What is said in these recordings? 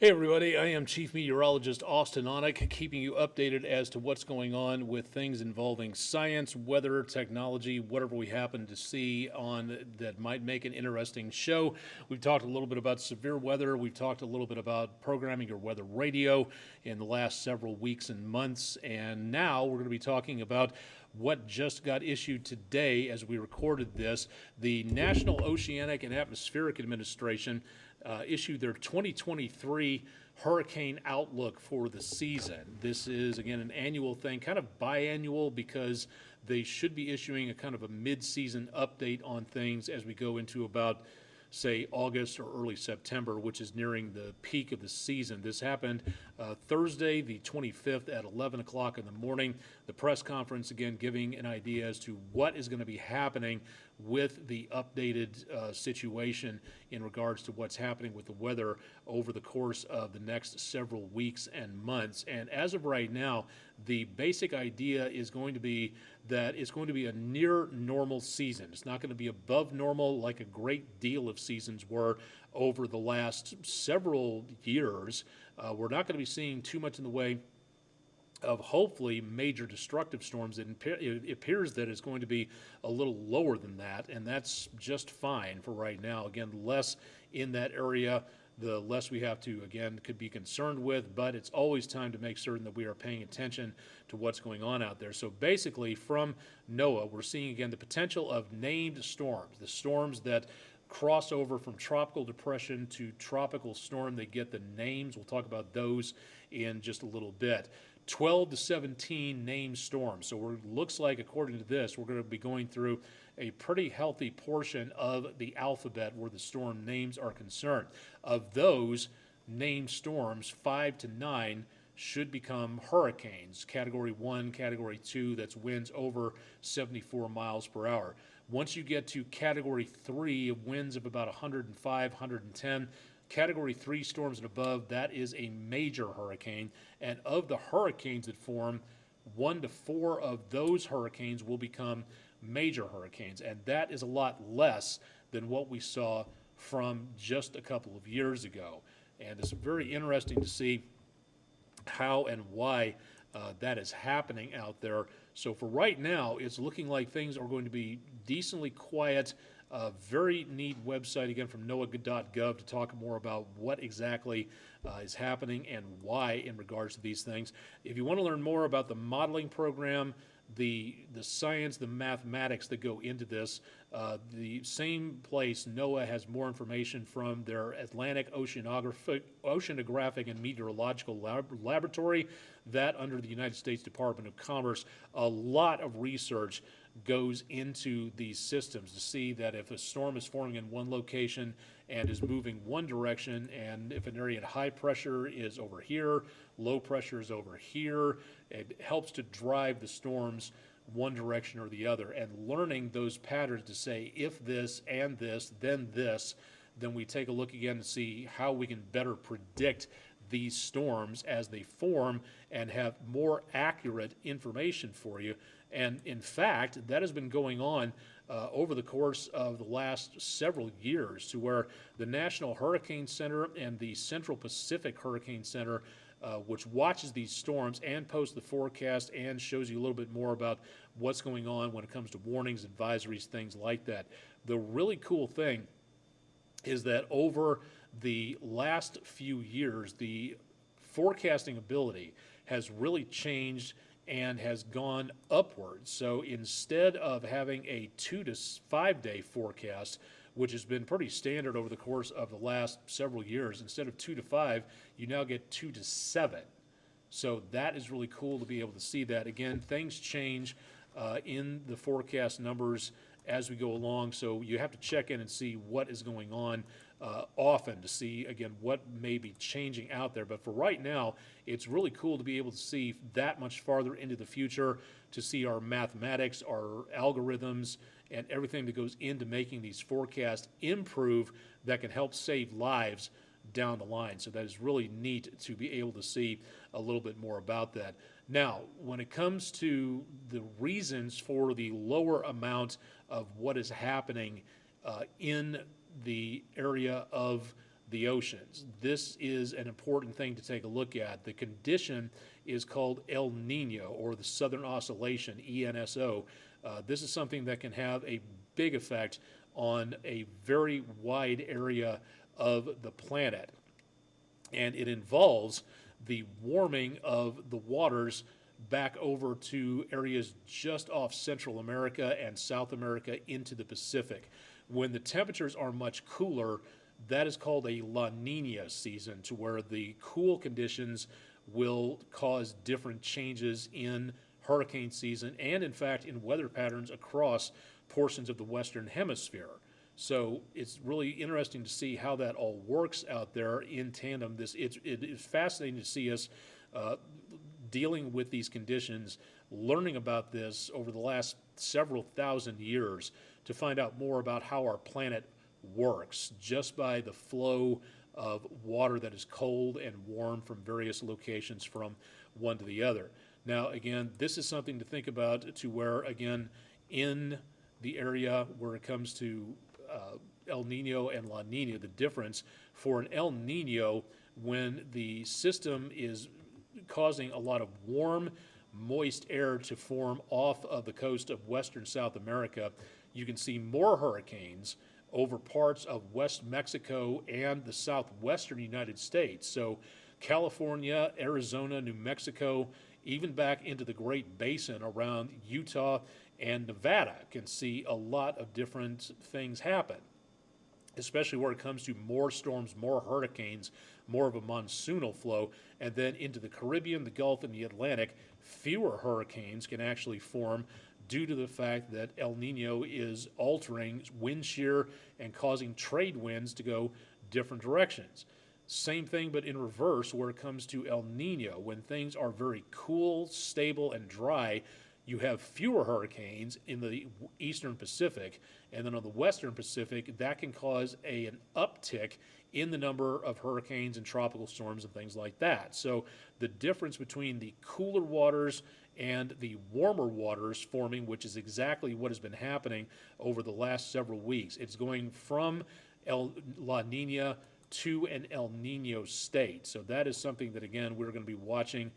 Hey everybody, I am Chief Meteorologist Austen Onek, keeping you updated as to what's going on with things involving science, weather, technology, whatever we happen to see on that might make an interesting show. We've talked a little bit about severe weather. We've talked a little bit about programming your weather radio in the last several weeks and months, and now we're going to be talking about what just got issued today as we recorded this. The National Oceanic and Atmospheric Administration issued their 2023 hurricane outlook for the season. This is, again, an annual thing, kind of biannual, because they should be issuing a kind of a mid-season update on things as we go into about, say, August or early September, which is nearing the peak of the season. This happened Thursday, the 25th at 11 o'clock in the morning. The press conference, again, giving an idea as to what is going to be happening with the updated situation in regards to what's happening with the weather over the course of the next several weeks and months. And as of right now, the basic idea is going to be that it's going to be a near normal season. It's not going to be above normal like a great deal of seasons were over the last several years. We're not going to be seeing too much in the way of hopefully major destructive storms. It appears that it's going to be a little lower than that, and that's just fine for right now. Again, less in that area, the less we have to, again, could be concerned with, but it's always time to make certain that we are paying attention to what's going on out there. So basically, from NOAA, we're seeing, again, the potential of named storms, the storms that cross over from tropical depression to tropical storm. They get the names. We'll talk about those in just a little bit. 12 to 17 named storms. So it looks like, according to this, we're going to be going through a pretty healthy portion of the alphabet where the storm names are concerned. Of those named storms, 5 to 9 should become hurricanes. Category 1, Category 2, that's winds over 74 miles per hour. Once you get to Category 3, winds of about 105, 110, Category 3 storms and above, that is a major hurricane. And of the hurricanes that form, 1 to 4 of those hurricanes will become major hurricanes. And that is a lot less than what we saw from just a couple of years ago. And it's very interesting to see how and why that is happening out there. So for right now, it's looking like things are going to be decently quiet. Very neat website, again, from NOAA.gov to talk more about what exactly is happening and why in regards to these things. If you want to learn more about the modeling program, the science, the mathematics that go into this, the same place, NOAA, has more information from their Atlantic Oceanographic and Meteorological Laboratory, that under the United States Department of Commerce. A lot of research goes into these systems to see that if a storm is forming in one location and is moving one direction, and if an area at high pressure is over here, low pressure is over here, it helps to drive the storms one direction or the other. And learning those patterns to say, if this and this, then we take a look again to see how we can better predict these storms as they form and have more accurate information for you. And in fact, that has been going on over the course of the last several years, to where the National Hurricane Center and the Central Pacific Hurricane Center, which watches these storms and posts the forecast and shows you a little bit more about what's going on when it comes to warnings, advisories, things like that. The really cool thing is that over the last few years, the forecasting ability has really changed and has gone upwards. So instead of having a 2 to 5 day forecast, which has been pretty standard over the course of the last several years, instead of 2 to 5, you now get 2 to 7. So that is really cool to be able to see that. Again, things change in the forecast numbers as we go along, so you have to check in and see what is going on often to see, again, what may be changing out there. But for right now, it's really cool to be able to see that much farther into the future, to see our mathematics, our algorithms, and everything that goes into making these forecasts improve that can help save lives down the line. So that is really neat to be able to see a little bit more about that. Now, when it comes to the reasons for the lower amount of what is happening in the area of the oceans. This is an important thing to take a look at. The condition is called El Nino, or the Southern Oscillation, ENSO. This is something that can have a big effect on a very wide area of the planet. And it involves the warming of the waters back over to areas just off Central America and South America into the Pacific. When the temperatures are much cooler, that is called a La Nina season, to where the cool conditions will cause different changes in hurricane season and, in fact, in weather patterns across portions of the Western Hemisphere. So it's really interesting to see how that all works out there in tandem. It is fascinating to see us dealing with these conditions, learning about this over the last several thousand years to find out more about how our planet works just by the flow of water that is cold and warm from various locations from one to the other. Now, again, this is something to think about, to where, again, in the area where it comes to El Nino and La Nina, the difference for an El Nino, when the system is causing a lot of warm, moist air to form off of the coast of western South America, you can see more hurricanes over parts of West Mexico and the southwestern United States. So California, Arizona, New Mexico, even back into the Great Basin around Utah and Nevada can see a lot of different things happen, especially where it comes to more storms, more hurricanes, more of a monsoonal flow, and then into the Caribbean, the Gulf, and the Atlantic, fewer hurricanes can actually form due to the fact that El Nino is altering wind shear and causing trade winds to go different directions. Same thing, but in reverse, where it comes to El Nino. When things are very cool, stable, and dry, you have fewer hurricanes in the eastern Pacific, and then on the western Pacific, that can cause an uptick in the number of hurricanes and tropical storms and things like that. So the difference between the cooler waters and the warmer waters forming, which is exactly what has been happening over the last several weeks. It's going from La Nina to an El Nino state. So that is something that, again, we're going to be watching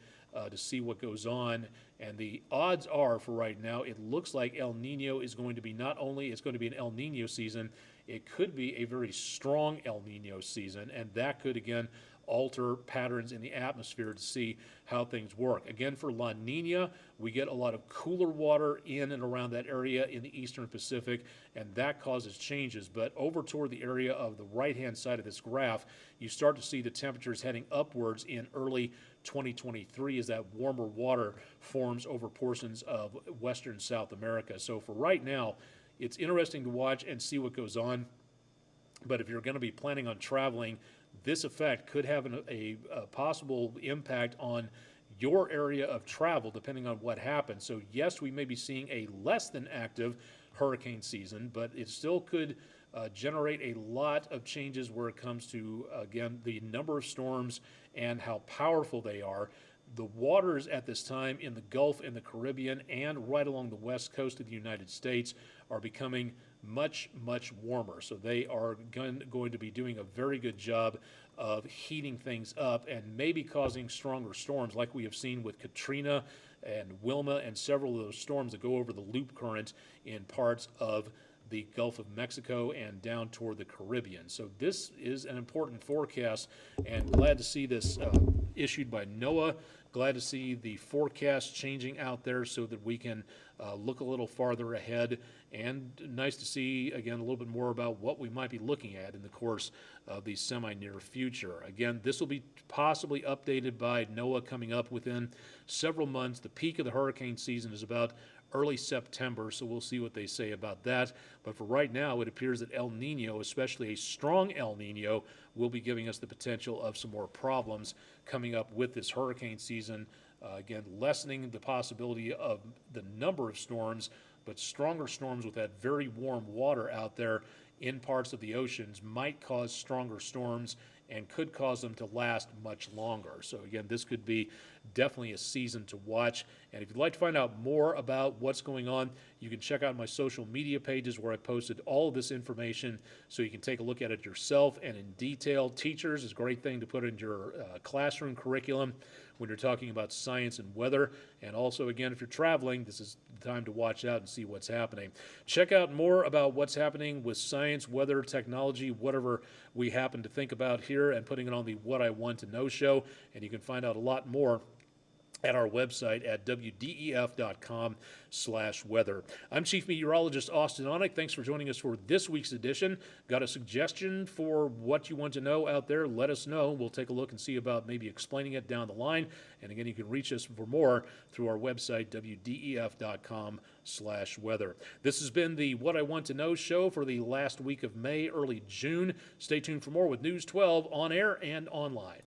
to see what goes on. And the odds are, for right now, it looks like El Nino is going to be, not only it's going to be an El Nino season, it could be a very strong El Nino season, and that could, again, alter patterns in the atmosphere to see how things work. Again, for La Nina, we get a lot of cooler water in and around that area in the eastern Pacific, and that causes changes. But over toward the area of the right-hand side of this graph, you start to see the temperatures heading upwards in early 2023 as that warmer water forms over portions of western South America. So for right now, it's interesting to watch and see what goes on. But if you're going to be planning on traveling, this effect could have a possible impact on your area of travel, depending on what happens. So yes, we may be seeing a less than active hurricane season, but it still could generate a lot of changes where it comes to, again, the number of storms and how powerful they are. The waters at this time in the Gulf and the Caribbean and right along the west coast of the United States are becoming much, much warmer. So they are going to be doing a very good job of heating things up and maybe causing stronger storms like we have seen with Katrina and Wilma and several of those storms that go over the loop current in parts of the Gulf of Mexico and down toward the Caribbean. So this is an important forecast, and glad to see this issued by NOAA. Glad to see the forecast changing out there so that we can look a little farther ahead, and nice to see, again, a little bit more about what we might be looking at in the course of the semi-near future. Again, this will be possibly updated by NOAA coming up within several months. The peak of the hurricane season is about early September, so we'll see what they say about that. But for right now, it appears that El Nino, especially a strong El Nino, will be giving us the potential of some more problems coming up with this hurricane season. Again, lessening the possibility of the number of storms, but stronger storms with that very warm water out there in parts of the oceans might cause stronger storms and could cause them to last much longer. So again, this could be definitely a season to watch. And if you'd like to find out more about what's going on, you can check out my social media pages where I posted all of this information so you can take a look at it yourself and in detail. Teachers is a great thing to put in your classroom curriculum when you're talking about science and weather. And also, again, if you're traveling, this is the time to watch out and see what's happening. Check out more about what's happening with science, weather, technology, whatever we happen to think about here, and putting it on the What I Want to Know show. And you can find out a lot more at our website at wdef.com/weather. I'm Chief Meteorologist Austen Onek. Thanks for joining us for this week's edition. Got a suggestion for what you want to know out there? Let us know. We'll take a look and see about maybe explaining it down the line. And again, you can reach us for more through our website, wdef.com/weather. This has been the What I Want to Know show for the last week of May, early June. Stay tuned for more with News 12 on air and online.